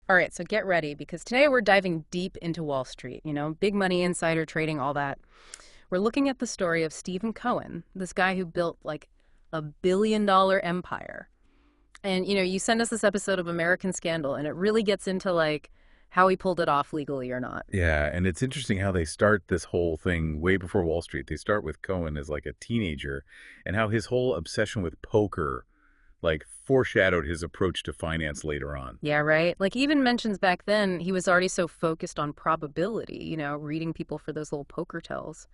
All right, so get ready because today we're diving deep into Wall Street, big money, insider trading, all that. We're looking at the story of Stephen Cohen, this guy who built like $1 billion empire. And, you send us this episode of American Scandal, and it really gets into like how he pulled it off legally or not. Yeah, and it's interesting how they start this whole thing way before Wall Street. They start with Cohen as like a teenager and how his whole obsession with poker like foreshadowed his approach to finance later on. Yeah, right? Like, even mentions back then he was already so focused on probability, reading people for those little poker tells.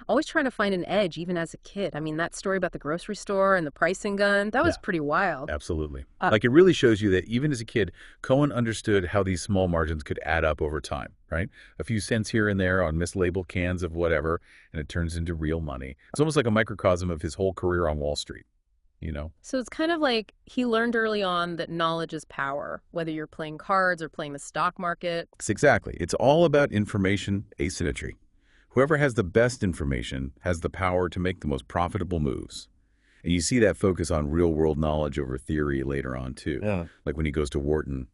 Always trying to find an edge, even as a kid. I mean, that story about the grocery store and the pricing gun, that was Yeah, pretty wild. absolutely. Uh, Like it really shows you that even as a kid, Cohen understood how these small margins could add up over time, right? A few cents here and there on mislabeled cans of whatever, and it turns into real money. It's almost like a microcosm of his whole career on Wall Street, you know? so it's kind of like he learned early on that knowledge is power, whether you're playing cards or playing the stock market. It's exactly. It's all about information asymmetry. Whoever has the best information has the power to make the most profitable moves. And you see that focus on real-world knowledge over theory later on, too. Yeah. Like when he goes to Wharton,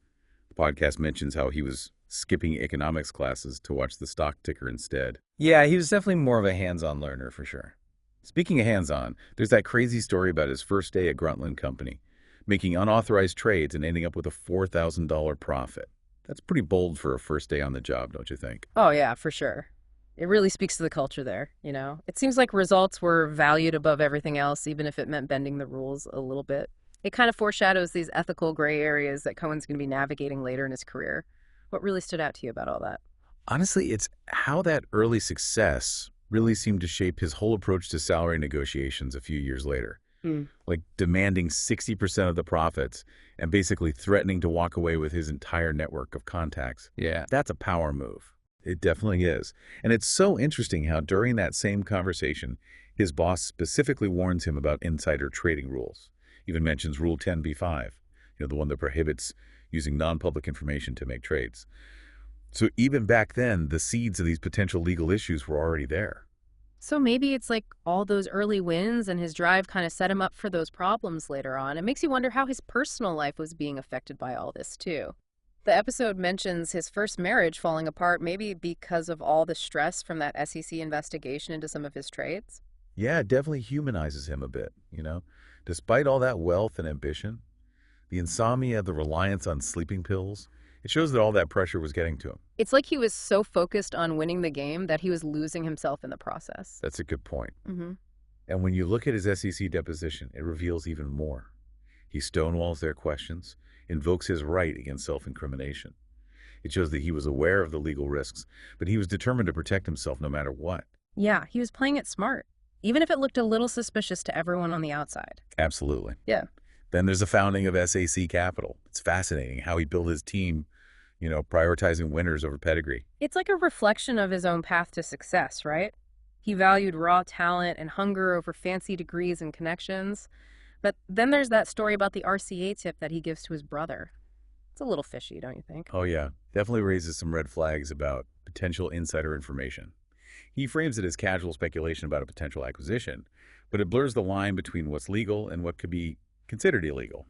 the podcast mentions how he was skipping economics classes to watch the stock ticker instead. Yeah, he was definitely more of a hands-on learner for sure. Speaking of hands-on, there's that crazy story about his first day at Gruntland Company, making unauthorized trades and ending up with a $4,000 profit. That's pretty bold for a first day on the job, don't you think? Oh, yeah, for sure. It really speaks to the culture there. It seems like results were valued above everything else, even if it meant bending the rules a little bit. It kind of foreshadows these ethical gray areas that Cohen's going to be navigating later in his career. What really stood out to you about all that? Honestly, it's how that early success really seemed to shape his whole approach to salary negotiations a few years later, Hmm. like demanding 60% of the profits and basically threatening to walk away with his entire network of contacts. Yeah. That's a power move. It definitely is. And it's so interesting how during that same conversation, his boss specifically warns him about insider trading rules, even mentions Rule 10b-5, the one that prohibits using non-public information to make trades. So even back then, the seeds of these potential legal issues were already there. So maybe it's like all those early wins and his drive kind of set him up for those problems later on. It makes you wonder how his personal life was being affected by all this, too. The episode mentions his first marriage falling apart, maybe because of all the stress from that SEC investigation into some of his trades. Yeah, it definitely humanizes him a bit. Despite all that wealth and ambition, the insomnia, the reliance on sleeping pills, it shows that all that pressure was getting to him. It's like he was so focused on winning the game that he was losing himself in the process. That's a good point. Hmm. And when you look at his SEC deposition, it reveals even more. He stonewalls their questions, invokes his right against self-incrimination. It shows that he was aware of the legal risks, but he was determined to protect himself no matter what. Yeah, he was playing it smart, even if it looked a little suspicious to everyone on the outside. Absolutely. Yeah. Then there's the founding of SAC Capital. It's fascinating how he built his team, prioritizing winners over pedigree. It's like a reflection of his own path to success, right? He valued raw talent and hunger over fancy degrees and connections. But then there's that story about the RCA tip that he gives to his brother. It's a little fishy, don't you think? Oh yeah, definitely raises some red flags about potential insider information. He frames it as casual speculation about a potential acquisition, but it blurs the line between what's legal and what could be considered illegal.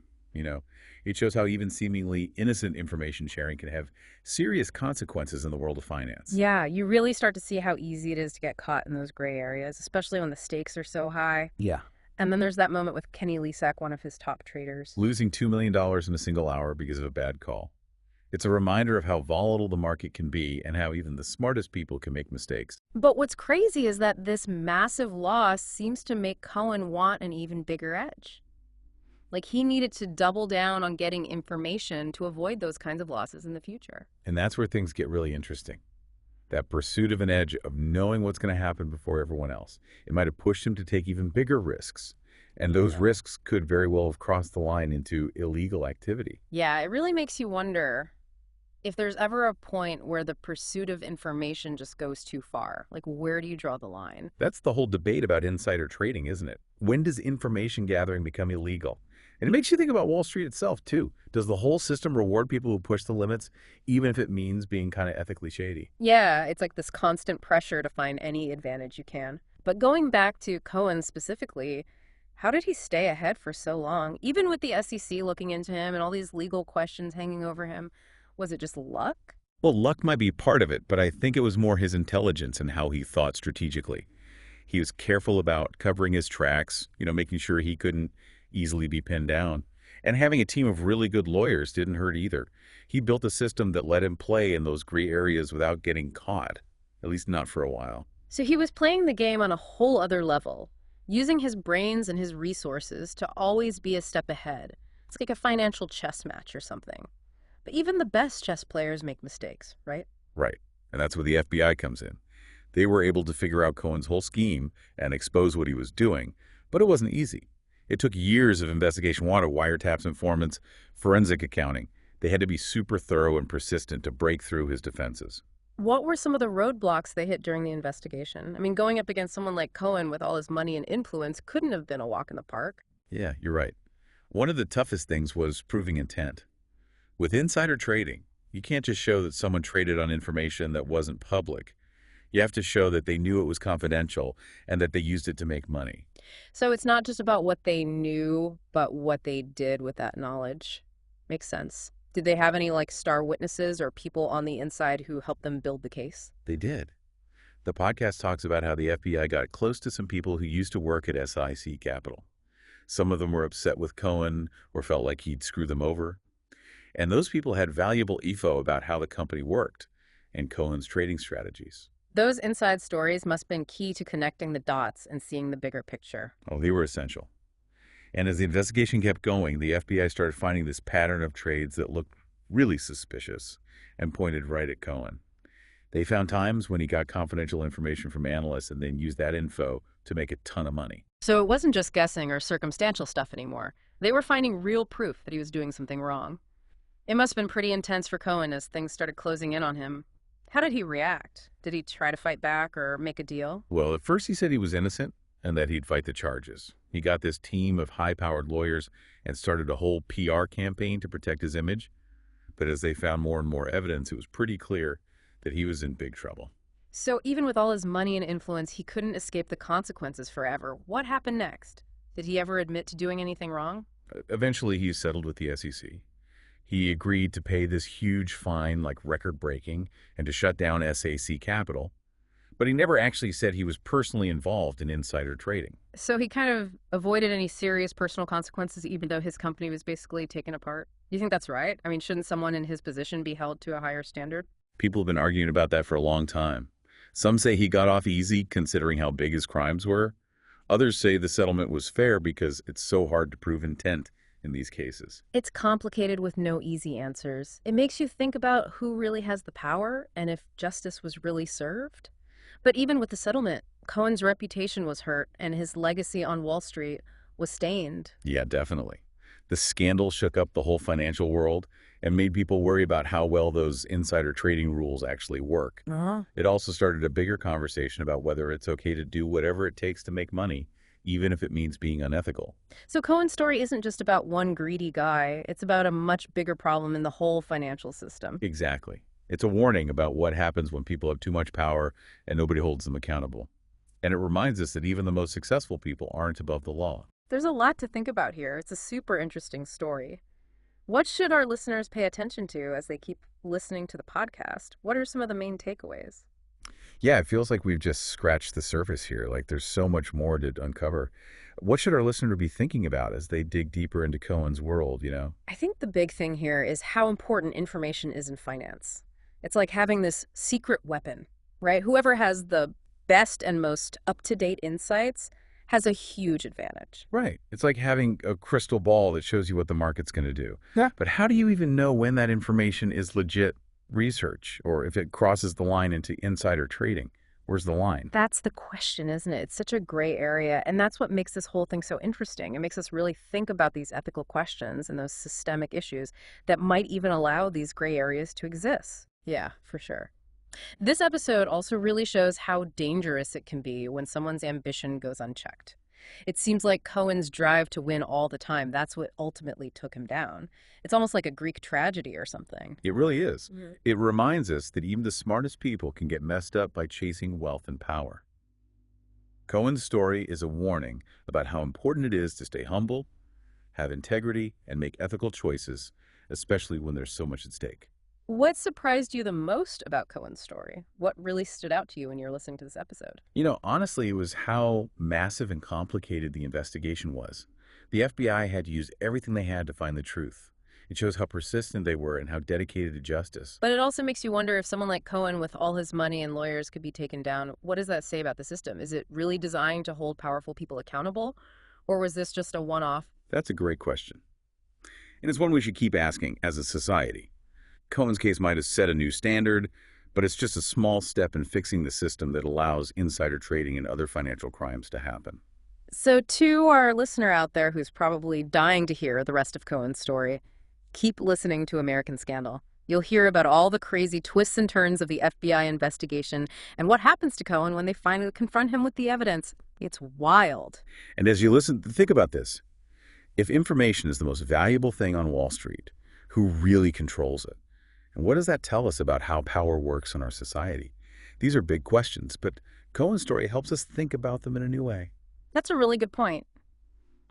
It shows how even seemingly innocent information sharing can have serious consequences in the world of finance. Yeah, you really start to see how easy it is to get caught in those gray areas, especially when the stakes are so high. Yeah. And then there's that moment with Kenny Lisak, one of his top traders. Losing $2 million in a single hour because of a bad call. It's a reminder of how volatile the market can be and how even the smartest people can make mistakes. But what's crazy is that this massive loss seems to make Cohen want an even bigger edge. Like he needed to double down on getting information to avoid those kinds of losses in the future. And that's where things get really interesting. That pursuit of an edge of knowing what's going to happen before everyone else. It might have pushed him to take even bigger risks. And those risks could very well have crossed the line into illegal activity. Yeah, it really makes you wonder if there's ever a point where the pursuit of information just goes too far. Like, where do you draw the line? That's the whole debate about insider trading, isn't it? When does information gathering become illegal? And it makes you think about Wall Street itself, too. Does the whole system reward people who push the limits, even if it means being kind of ethically shady? Yeah, it's like this constant pressure to find any advantage you can. But going back to Cohen specifically, how did he stay ahead for so long? Even with the SEC looking into him and all these legal questions hanging over him, Was it just luck? Well, luck might be part of it, but I think it was more his intelligence and how he thought strategically. He was careful about covering his tracks, making sure he couldn't easily be pinned down. And having a team of really good lawyers didn't hurt either. He built a system that let him play in those gray areas without getting caught, at least not for a while. So he was playing the game on a whole other level, using his brains and his resources to always be a step ahead. It's like a financial chess match or something. But even the best chess players make mistakes, right? Right. And that's where the FBI comes in. They were able to figure out Cohen's whole scheme and expose what he was doing, but it wasn't easy. It took years of investigation, wiretaps, informants, forensic accounting. They had to be super thorough and persistent to break through his defenses. What were some of the roadblocks they hit during the investigation? I mean, going up against someone like Cohen with all his money and influence couldn't have been a walk in the park. Yeah, you're right. One of the toughest things was proving intent. With insider trading, you can't just show that someone traded on information that wasn't public. You have to show that they knew it was confidential and that they used it to make money. So it's not just about what they knew, but what they did with that knowledge. Makes sense. Did they have any star witnesses or people on the inside who helped them build the case? They did. The podcast talks about how the FBI got close to some people who used to work at SIC Capital. Some of them were upset with Cohen or felt like he'd screw them over. And those people had valuable info about how the company worked and Cohen's trading strategies. Those inside stories must have been key to connecting the dots and seeing the bigger picture. Oh, they were essential. And as the investigation kept going, the FBI started finding this pattern of trades that looked really suspicious and pointed right at Cohen. They found times when he got confidential information from analysts and then used that info to make a ton of money. So it wasn't just guessing or circumstantial stuff anymore. They were finding real proof that he was doing something wrong. It must have been pretty intense for Cohen as things started closing in on him. How did he react? Did he try to fight back or make a deal? Well, at first he said he was innocent and that he'd fight the charges. He got this team of high-powered lawyers and started a whole PR campaign to protect his image. But as they found more and more evidence, it was pretty clear that he was in big trouble. So even with all his money and influence, he couldn't escape the consequences forever. What happened next? Did he ever admit to doing anything wrong? Eventually, he settled with the SEC. He agreed to pay this huge fine, like record-breaking, and to shut down SAC Capital. But he never actually said he was personally involved in insider trading. So he kind of avoided any serious personal consequences, even though his company was basically taken apart. Do you think that's right? I mean, shouldn't someone in his position be held to a higher standard? People have been arguing about that for a long time. Some say he got off easy considering how big his crimes were. Others say the settlement was fair because it's so hard to prove intent in these cases. It's complicated with no easy answers. It makes you think about who really has the power and if justice was really served. But even with the settlement, Cohen's reputation was hurt and his legacy on Wall Street was stained. Yeah, definitely. The scandal shook up the whole financial world and made people worry about how well those insider trading rules actually work. It also started a bigger conversation about whether it's okay to do whatever it takes to make money, even if it means being unethical. So Cohen's story isn't just about one greedy guy. It's about a much bigger problem in the whole financial system. Exactly. It's a warning about what happens when people have too much power and nobody holds them accountable. And it reminds us that even the most successful people aren't above the law. There's a lot to think about here. It's a super interesting story. What should our listeners pay attention to as they keep listening to the podcast? What are some of the main takeaways? Yeah, it feels like we've just scratched the surface here. Like there's so much more to uncover. What should our listener be thinking about as they dig deeper into Cohen's world, I think the big thing here is how important information is in finance. It's like having this secret weapon, right? Whoever has the best and most up-to-date insights has a huge advantage. Right. It's like having a crystal ball that shows you what the market's going to do. Yeah. But how do you even know when that information is legit research or if it crosses the line into insider trading? Where's the line? That's the question, isn't it? It's such a gray area, and that's what makes this whole thing so interesting. It makes us really think about these ethical questions and those systemic issues that might even allow these gray areas to exist. Yeah, for sure. This episode also really shows how dangerous it can be when someone's ambition goes unchecked. It seems like Cohen's drive to win all the time, that's what ultimately took him down. It's almost like a Greek tragedy or something. It really is. Mhm. It reminds us that even the smartest people can get messed up by chasing wealth and power. Cohen's story is a warning about how important it is to stay humble, have integrity, and make ethical choices, especially when there's so much at stake. What surprised you the most about Cohen's story? What really stood out to you when you were listening to this episode? Honestly, it was how massive and complicated the investigation was. The FBI had to use everything they had to find the truth. It shows how persistent they were and how dedicated to justice. But it also makes you wonder if someone like Cohen, with all his money and lawyers, could be taken down. What does that say about the system? Is it really designed to hold powerful people accountable? Or was this just a one off? That's a great question. And it's one we should keep asking as a society. Cohen's case might have set a new standard, but it's just a small step in fixing the system that allows insider trading and other financial crimes to happen. So, to our listener out there who's probably dying to hear the rest of Cohen's story, keep listening to American Scandal. You'll hear about all the crazy twists and turns of the FBI investigation and what happens to Cohen when they finally confront him with the evidence. It's wild. And as you listen, think about this. If information is the most valuable thing on Wall Street, who really controls it? And what does that tell us about how power works in our society? These are big questions, but Cohen's story helps us think about them in a new way. That's a really good point.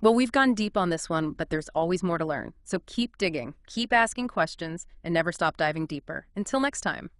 Well, we've gone deep on this one, but there's always more to learn. So keep digging, keep asking questions, and never stop diving deeper. Until next time.